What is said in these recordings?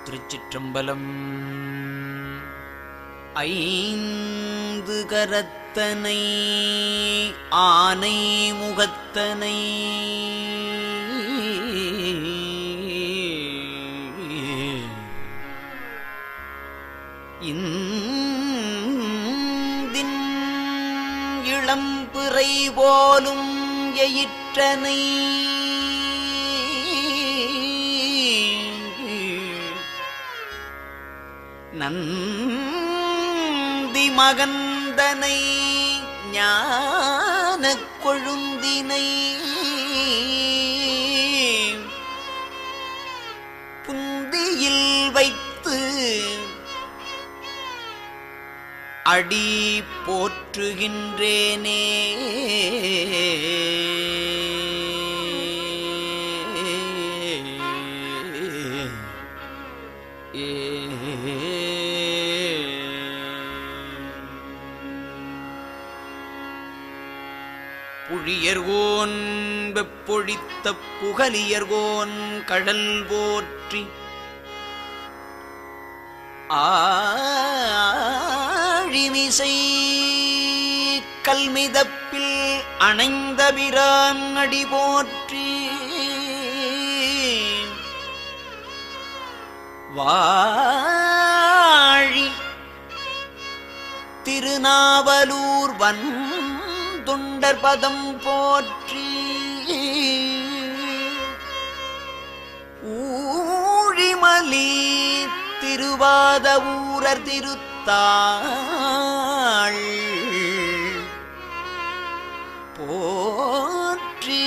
திருச்சிற்றம்பலம். ஐந்து கரத்தனை ஆனை முகத்தனை இந்தின் இளம்பிறை போலும் எயிற்றனை நந்தி மகந்தனை ஞானக் கொழுந்தினை புந்தியில் வைத்து அடி போற்றுகின்றேனே. புழியர்கோன் வெப்பொழித்த புகலியர்கோன் கடல் போற்றி ஆழிமிசை கல்மிதப்பில் அணைந்த பிரான் அடி போற்றி வாழி திருநாவலூர் வன் தொண்டர் பதம் போற்றி ஊழிமலி திருவாத ஊரர் திருத்தாள் போற்றி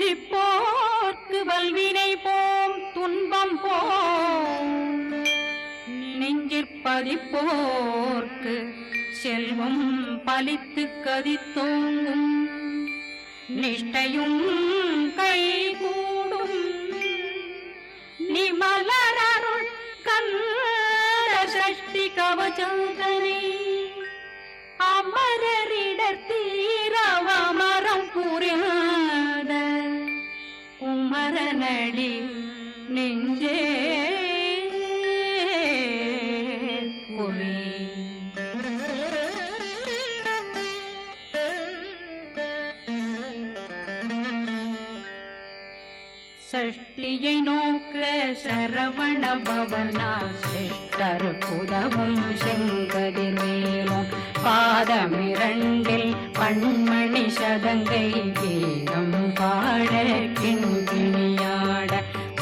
துதிப்போர்க்கு வல்வினை போம் துன்பம் போம் நெஞ்சிற்பதிப்போர்க்கு செல்வம் பலித்து கதித்தோங்கும் நிஷ்டையும் கைகூடும் நிமலரருள் கந்த சஷ்டி கவசந்தனை அமரரிடர் தீரவமரம் புரியாத குமரனடி நெஞ்சே குவி. சஷ்டியை நோக்க சரவண பவனா சிஷ்டர் புதவும் செங்கதிர் மேலும் பாதமிரண்டில் பண்மணி சதங்கை கீதம் பாட கிண்கிணியாட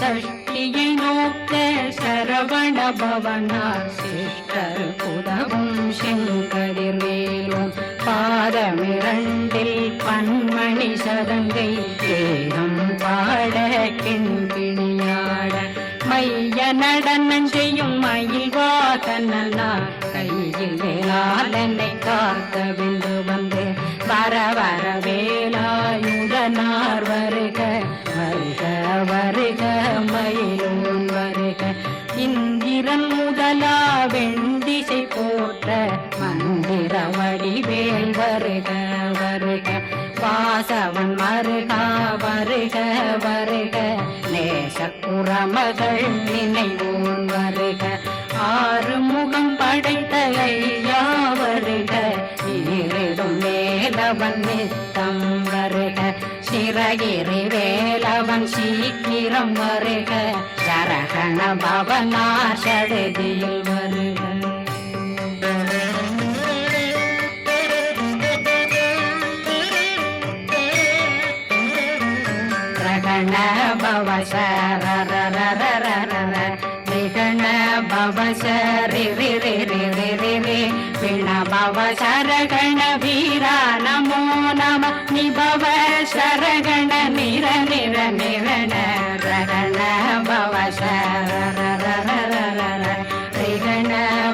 சஷ்டியை நோக்க சரவண பவனா சிஷ்டர் புதவும் செங்கதிர் மேலும் பாதமிரண்டில் பண்மணி சதங்கை கீதம் பாட கிண்கிணியாட மைய நடனம் செய்யும் மயில் வாகனா கையில் வேளாளனை காக்க விந்து வந்து வர வர வேலாயுதனார் வருக வருக வருக மயிலோன் வருக இந்திரன் முதலா வெண்டிசை போற்ற மந்திர வடிவேல் வருக வருக வாசவன் மருகா வருக வருக நேசக்குறமகள் நினைவோன் வருக ஆறு முகம் படைத்த ஐயா வருக ஈரிடும் வேலவன் நித்தம் வருக சிறகிரி வேலவன் சீக்கிரம் வருக சரகண பவனார் சடுதியில் வருக ரகண பவ சரரரரரர விகண பவ சரி ரி ரி ரி ரி ரி ரி விண பவ சரகண வீரா நமோ நம நிபவ சரகண நிர நிர நிரண ரகண பவ சரரரரரர விகண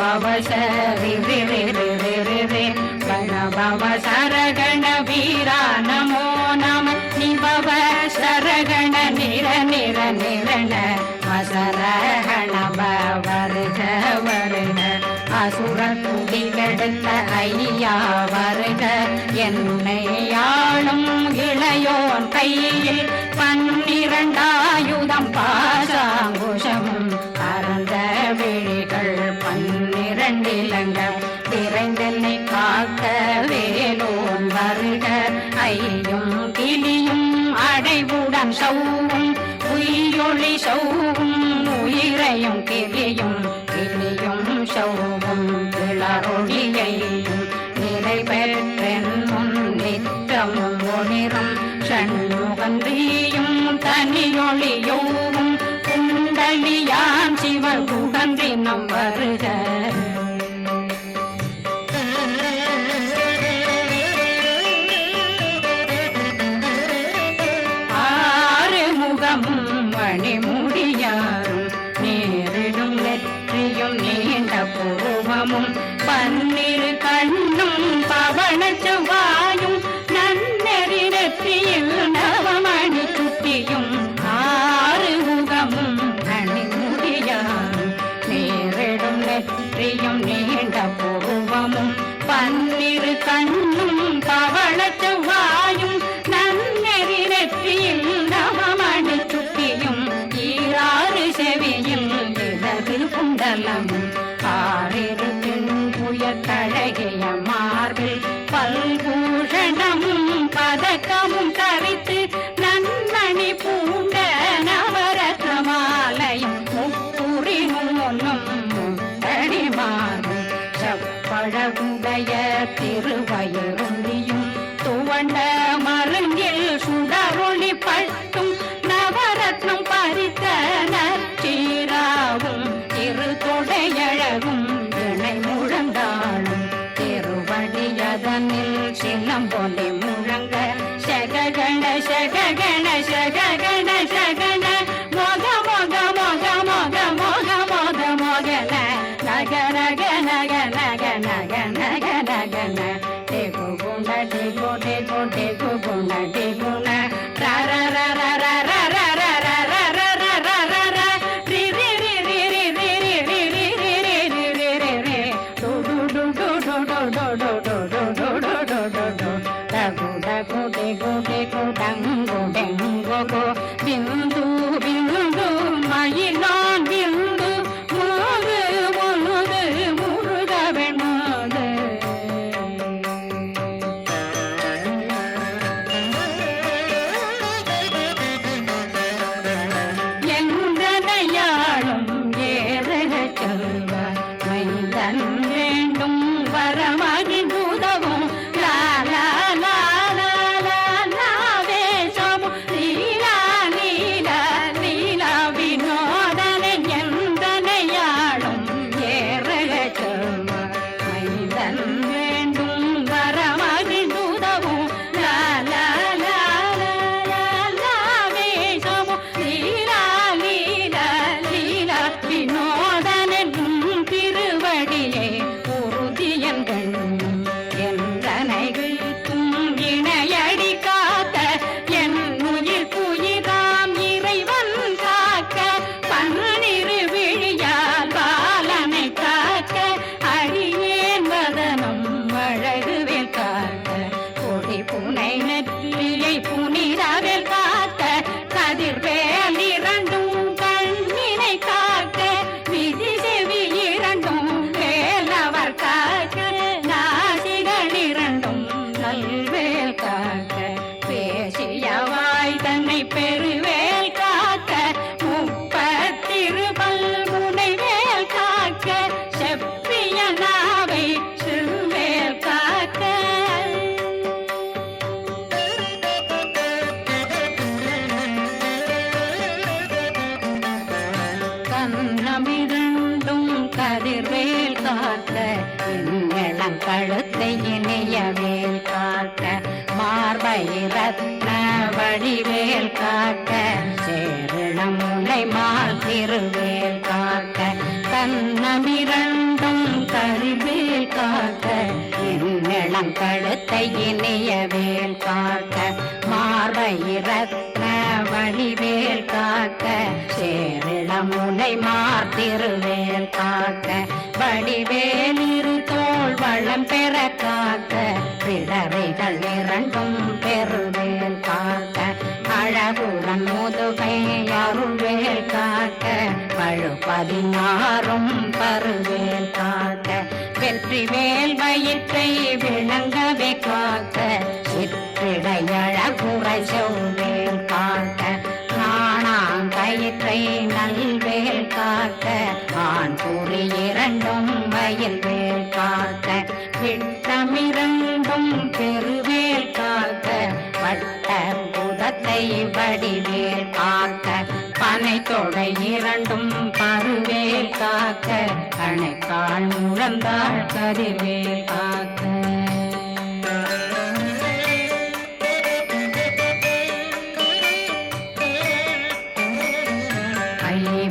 பவ சரி ரி ரி ரி ரி ரி ரி விண பவ சரகண வீரா நமோ நம நிபவ சரகண நிர நிர நிரண வசரகண வருக வருக அசுரர் குடிகெடுத்த ஐயா வருக என்னை ஆளும் இளையோன் கையில் 12 ஆயுதம் பாசாங்குஷமும் பரந்த விழிகள் 12 இலங்கம் விரைந்தென்னை காக்க வேலோன் வருக ஐயும் கிளியும் அடைவுடன் சௌவும் உயிரொளி சௌவும் உயிரையும் கிளியும் சௌவும் கிளரொளியையும் நிறைவேற்றென் முன் நித்தமும் ஒளிரும் ஷண்முகந்தியும் தனியொளியோவும் குண்டலியான் சிவன் குடந்தினம் வருக மணிமுடியாரும் நேரிடும் நெற்றியும் நீண்ட பூர்வமும் 12 கண்ணும் பவன செவ்வாயும் நன்னெறி நெற்றியில் நவமணி சுட்டியும் 6 முகமும் மணிமுடியாரும் நேரிடும் நெற்றியும் நீண்ட பூர்வமும் 12 கண்ணும் பவன செவ்வாயும் நன்னெறி நெற்றியில் நவமணி சுட்டியும் 6 செவியும் இடது குண்டலமும் 6 புயத்தழகிய மார்பில் பல்பூஷணமும் பதக்கமும் கவித்து நன்மணி பூண்ட நவரத்ன மாலையும் முப்புரி நூலும் முத்தடி மாறும் செப்பழகுடைய திருவயிருந்தியும் துவண்ட மருங்கில் சுடரொளி பட்டும் நவரத்னம் பறித்த நற்சீராவும் திருத்தொடையழகும் இணை முழந்தாளும் திருவடியதனில் சிலம்பொலி முழங்க சககண சககண சககண சகண மொக மொக மொக மொக மொக மொக மொகன நக நக நக நக நக நக நகன டெகு குண டெகு டெகு டெகு குண டெகுண ர ர ர ர ர ர ர ர ர ர ர ர ர ர ரி ரி ரி ரி ரி ரி ரி ரி ரி ரி ரி ரி ரி ரி டு டு டு டு டு டு டு டு டு டு டு டு டு டு டு டகு டகு டெகு டெகு டங்கு டெங்கு கோ பிந்து பிந்து மயிலான் பிந்து முழுது முழுது முருக வெண்முது எந்தனையாளும் ஏறக செல்வ மைந்தன் வேண்டும் வரமகிழ்ந்துதவும் லா லா லா லா லா லா வேஷமும் லீலா லீலா லீலா வினோதனன் எந்தனையாளும் ஏறக செல்வ மைந்தன் வேண்டும் வரமகிழ்ந்துதவும் லா லா லா லா லா லா வேஷமும் லீலா லீலா லீலா வினோதனன் திருவடியே உறுதியங்கள் என்றனைகளுக்கும் இணையடி காத்த என் உயிர் புயிராம் இறைவன் காக்க 12 விழியால் பாலனை காக்க அடியேன் வதனம் அழகுவேல் காக்க கொடி புனை நெற்றியை புனிதவேல் காக்க கதிர்வேல் இரண்டும் கண்ணினை காக்க விதி செவி இரண்டும் வேலவர் காக்க நாசிகள் இரண்டும் நல்வேல் காக்க பேசியவாய் தன்னை பெருவேல் காக்க முப்பத்திருபல் முனைவேல் காக்க செப்பிய நாவை சிறுவேல் காக்க கண்ணமிரண்டும் கதிர்வேல் காக்க இளங்கழுத்தை இணையவேல் காக்க மார்பை ரத்ன வடிவேல் காக்க சேரணமுலை மால் திருவேல் காக்க கண்ணமிரண்டும் கதிர்வேல் காக்க இளங்கழுத்தை இணையவேல் காக்க மார்பை ரத்ன வடிவேல் காக்க சேரிளமுலை மார்த்திருவேல் காக்க வடிவேல் பிடரைகள் இரண்டும் பெருவேல் காக்க அழகுடன் முதுகை அருள்வேல் காக்க பழுப்பதினாரும் பருவேல் காக்க வெற்றி வேல் வயிற்றை விளங்கவே காக்க சிற்றிடையழகுரை செவ்வேல் காக்க நாணாங்கயிற்றை நல்வேல் காக்க ஆண் குறி இரண்டும் வயல்வேல் காக்க விட்டமிரண்டும் பெருவேல் காக்க வட்ட புதத்தை வடிவேல் காக்க பனை தொடை இரண்டும் பருவேல் காக்க கணைக்கால் முழந்தாள் கதிர்வேல் காக்க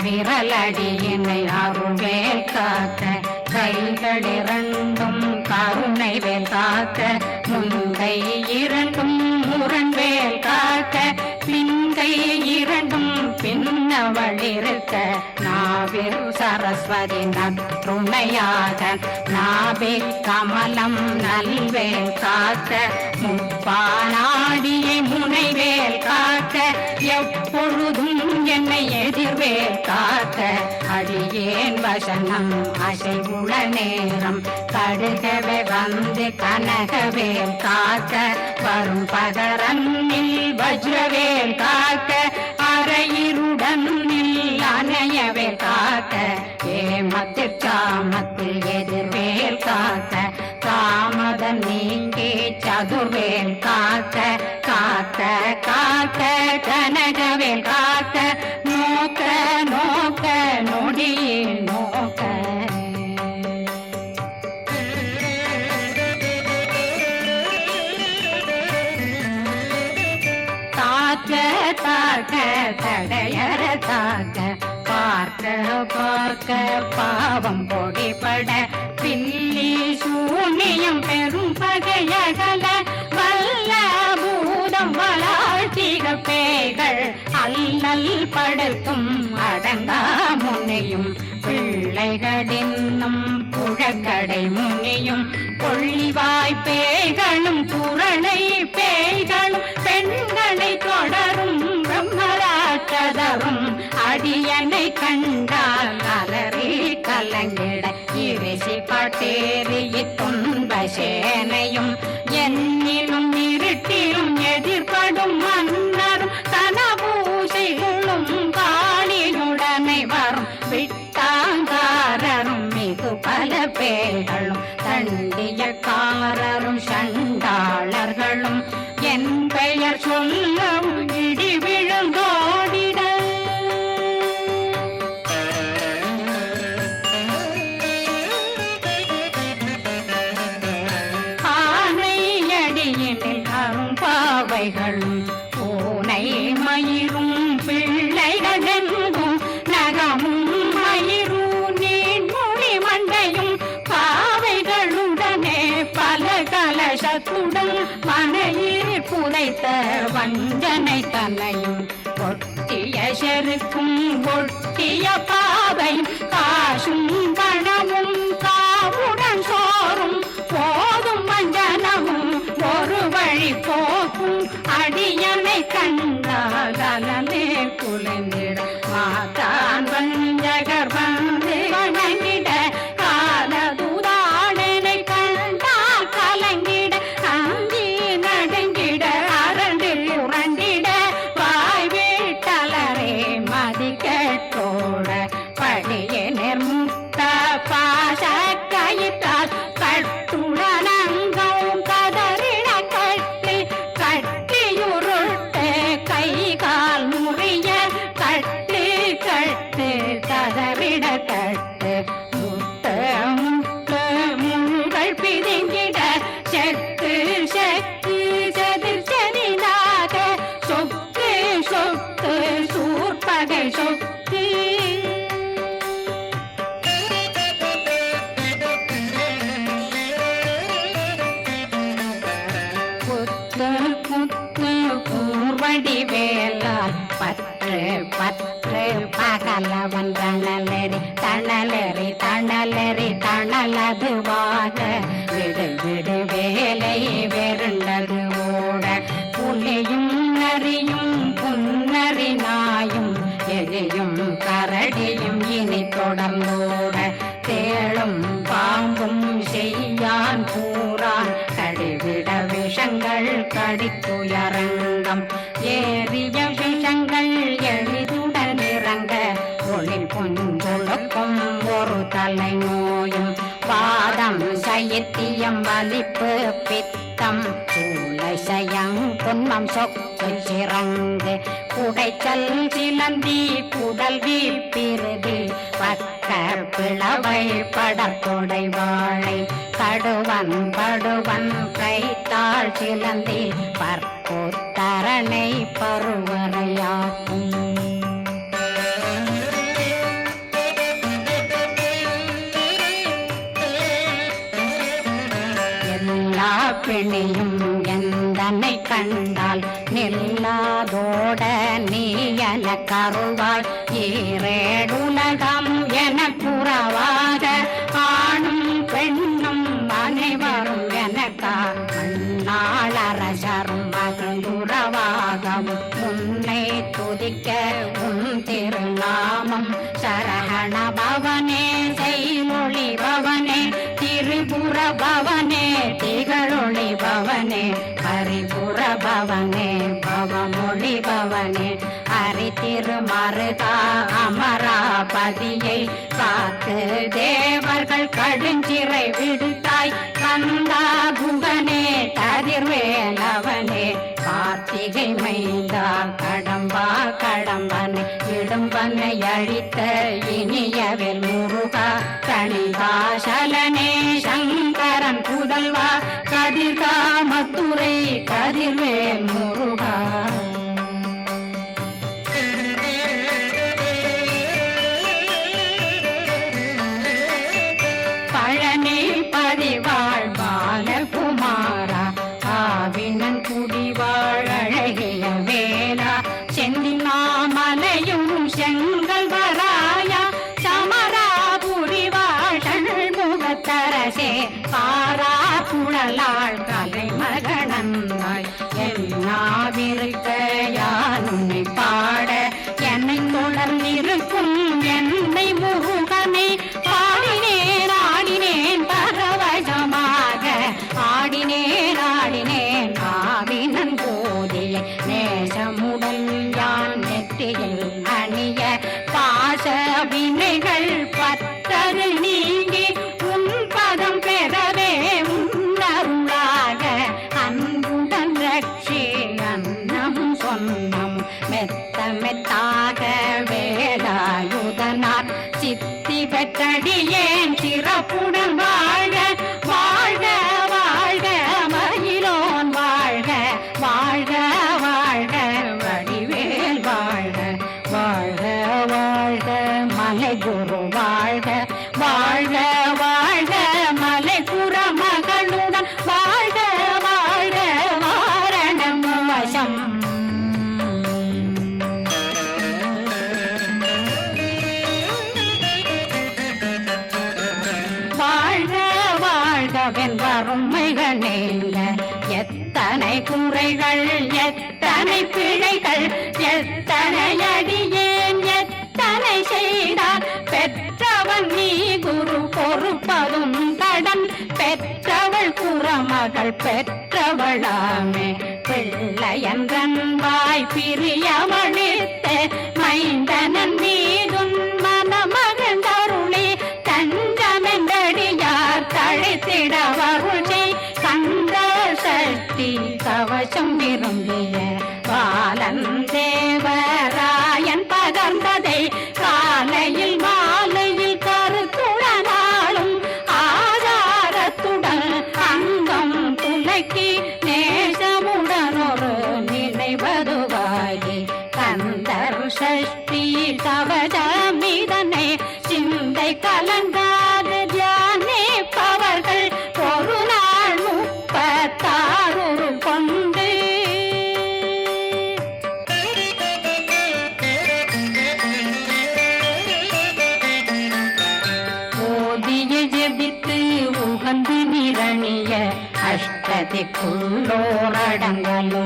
விரலடியினை அருள்வேல் காக்க கைகள் இரண்டும் கருணை வேல் காக்க முன்கை இரண்டும் முரண்வேல் காக்க பின்கை இரண்டும் பின்னவளிருக்க நாவில் சரஸ்வதி நற்றுணையாக நாபி கமலம் நல்வேல் காக்க முப்பானாடியை முனைவேல் காக்க எப்பொழுதும் என்னை எதிர்வேல் காக்க அடியேன் வசனம் அசைவுள நேரம் கடுகவே வந்து கனகவேல் காக்க வரும் பகரன்னில் வஜ்ரவேல் காக்க அரையிருடன் அணையவேல் காக்க ஏமத்தில் சாமத்தில் எதிர்வேல் காக்க தாமதம் நீங்கி சதுர்வேல் காக்க காக்க காக்க கனகவேல் காக்க நோக்க நோக்க நொடியில் நோக்க தாக்க தாக்க தடையற தாக்க பார்க்க பார்க்க பாவம் பொடிபட பில்லி சூனியம் பெரும் பகையகல வல்ல பூதம் வளாழ்த்திக பேய்கள் அல்லல் படுத்தும் அடங்கா முனையும் பிள்ளைகளின்னும் புழக்கடை முனியும் கொள்ளிவாய் பேய்களும் குரளை பேய்களும் பெண்களை தொடரும் பிரம்மராட்சதரும் அடியனை கண்டால் அலறி கலங்கிட இரிசி பட்டேறிய துன்ப சேனையும் என்னிலும் இருட்டிலும் எதிர்படும் மன்னரும் தனபூசைகளும் காளியுடனை வரும் விட்டாங்காரரும் மிகு பல பேர்களும் தண்டியக்காரரும் சண்டாளர்களும் என் பெயர் சொல்லவும் இடி விழுந்தோடிட ஆனையடியினில் அரும்பாவைகளும் பூனை மயிரும் பிள்ளைகளெங்கும் நகமும் மயிரும் நீர்மொழி மண்டையும் பாவைகளுடனே பல கலசத்துடன் மனையில் புதைத்த வஞ்சனை தன்னையும் ஒட்டிய செருக்கும் ஒட்டிய பாவையும் காசும் பணமும் காவுடன் சோறும் போதும் வஞ்சனமும் ஒரு வழி போக்கும் அடியனை கண்டால் அலனே குலைந்திட மாதான் வஞ்சகர் வந்து வணங்கிட காலதுதாடனை கண்டால் கலங்கிட அஞ்சி நடுங்கிட அரண்டு உரண்டிட வாய் வீட்டலரே மதிக்கோட படியே நிர்முக்த பாச கயிற்றால் கட்டுடனங்கும் கதறிட கட்டி கட்டியுருட்டு கை கால் முறிய கட்டு கட்டு கதறிட கட்டு முட்டு முட்டு முள்கள் பிதுங்கிட செக்கு செக்கு செதிர் செனிதாக சொக்கு சொக்கு சூர்பகை சொக்கு குத்து குத்து கூர்வடி வேலால் பற்று பற்று பகலவன் தணலெறி தணலெறி தணலெறி தணலதுவாக விடு விடு வேலை தொடர்ந்தோட தேளும் பாம்பும் செய்யான் கூறான் கடிவிட விஷங்கள் கடித்துயரங்கம் ஏறிய விஷங்கள் எளிதுடன் இறங்க ஒளில் பொஞ்சொழுக்கும் ஒரு தலை நோயும் பாதம் சைத்தியம் வலிப்பு பித்தம் சூளை சயங் பொன்மம் சொக்கு சிறங்கு குடைச்சல் சிலந்தி குடல் வீப்பிருதி பக்க பிளவை படத்தொடை வாழை கடுவன் படுவன் கைத்தாள் சிலந்தி பற்போத்தரணை பருவரையாக்கும் பிணியும் எந்தனை கண்டால் நில்லாதோட நீயன கருவாய் ஈரேடுலகம் என புறவாக ஆணும் பெண்ணும் அனைவரும் எனக்கா மண்ணாளரசரும் மகிழ்ந்துறவாகவும் உன்னை துதிக்க உன் திருநாமம் சரகண பவனே செய்மொழி பவனே திரிபுர பவனே திகழொளி பவனே பரிபுர பவனே பவமொழி பவனே ஹரி திருமருகா அமராபதியை காத்து தேவர்கள் கடுஞ்சிறை விடுத்தாய் கந்தா குகனே கதிர்வேலவனே கார்த்திகை மைந்தா கடம்பா கடம்பனை இடும்பனை அழித்த இனியவில் முருகா கணிகாசலனே சங்கரன் புதல்வா கதிர்காமத்துறை கதிர்வேல் முருகா பழனி பதிவாழ் பாலகுமாரா ஆவினன் குடிவாழ் அழகிய வேளா செந்தினாமலையும் செங்கல் வராயா சமராபுரிவாழ் முகத்தரசே பாரா குழலாள் கலை மகனந்தாய் என்னாவிருக்க யானுன்னை பாட என்னை தொடர்ந்திருக்கும் என்னை முருகனை பாடினேன் ஆடினேன் பரவசமாக ஆடினேன் ஆடினேன் ஆவினன் போதிய நேசமுடன் யான் நெற்றியில் அணிய பாச வினைகள் பத்தரு நீங்கி உன் பதம் பெறவே உன்னருளாக அன்புடன் ரட்சி அன்னம் சொன்னம் மெத்த மெத்தாக வேலாயுதனார் சித்தி பெற்றடியேன் சிறப்புடன் வாழ்க வாழ்க வாழ்க மயிலோன் வாழ்க வாழ்க வாழ்க வடிவேல் வாழ்க வாழ்க வாழ்க மலை குரு வாழ்க வாழ்க வாழ்க மலை குற மகளுடன் வாழ்க வாழ்க வாரணம் வசம் வாழ்க வாழ்கவென் வறுமைகள் நீங்க எத்தனை குறைகள் எத்தனை பிழைகள் எத்தனை அடியேன் எத்தனை செய்தார் பெற்றவன் நீ குரு பொறுப்பதும் கடன் பெற்றவள் குறமகள் பெற்றவளாமே பிள்ளையன்றன் வாய் பிரியமளித்த மைந்தனன் மீதுன் மனமகந்தருளி தஞ்சமென்றடியார் தழைத்திட வருளை கந்த சக்தி கவசம் விரும்பிய பாலன் தேவராயன் பகர்ந்ததை காலையில் மாலையில் கருத்துடனாலும் ஆதாரத்துடன் அங்கம் துலக்கி நேசமுடன் ஒரு நினைவதுவாகி கந்தர் சஷ்டி கவசமிதனை சிந்தை கலங்காத தியானிப்பவர்கள் ஒரு நாள் 36 கொண்டு ஓதிய ஜெபித்து உகந்து நிரணிய அஷ்ட திக்குள்ளோரடங்கலும்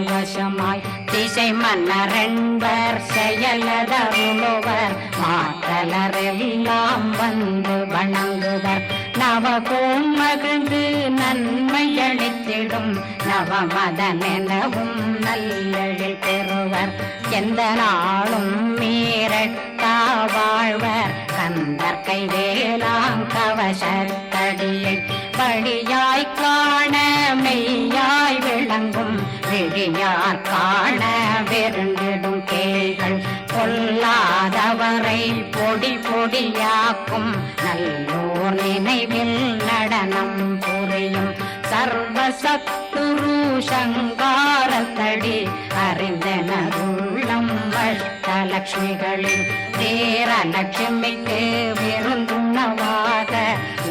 வசமாய் திசை மன்னரென்பர் செயலதருளுவர் மாற்றலரெல்லாம் வந்து வணங்குவர் நவகோன் மகிழ்ந்து நன்மையளித்திடும் நவமதனெனவும் நல்லெழில் பெறுவர் எந்த நாளும் மீறட்டா வாழ்வர் கந்தற்கை வேளாங் கவசத்தடியை வழியாய் காண மெய்யாய் விளங்கும் விழியார் காண வெருண்டிடும் கேள்கள் பொல்லாதவரை பொடி பொடியாக்கும் நல்லோர் நினைவில் நடனம் புரியும் சர்வசத்துரு சங்காரத்தடி அறிந்தனருள்ளம் அஷ்டலட்சுமிகளில் தேரலட்சுமிக்கு விருந்துணவாக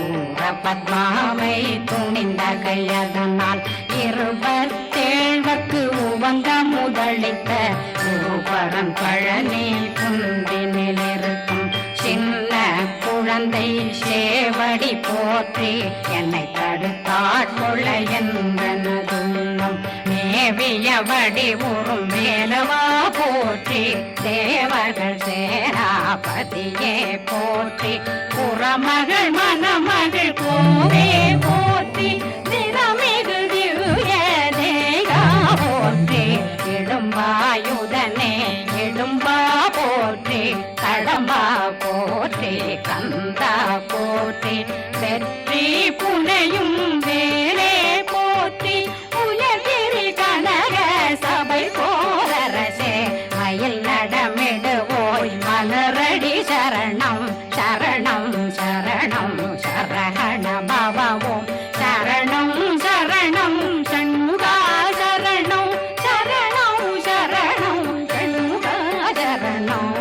ஊர பத்மாவை துணிந்த கையதனால் 27 உவங்க முதலித்த குருபரன் பழனி குந்தினில் இருக்கும் சின்ன குழந்தை சேவடி போற்றி என்னை தடுத்தாட்கொள்ள என்பனதுள்ளம் மேவியபடி உறும் வேலவா போற்றி தேவர்கள் சேனாபதியே போற்றி புறமகள் மணமகள் கோவே போற்றி தினமிகு திவ்ய தேகா போற்றி இடும்பாயுதனே இடும்பா போற்றி கடம்பா போற்றி கந்தா போற்றி வெற்றி புனையும் வேலே போற்றி உயர்கிரி கனக சபை போரரசே மயில் நடமிடுவோய் மலரடி சரணம் சரணம் சரணம் சரஹண பவவோம் சரணம் சரணம் சண்முகா சரணம் சரணம் சரணம் சண்முகா சரணம்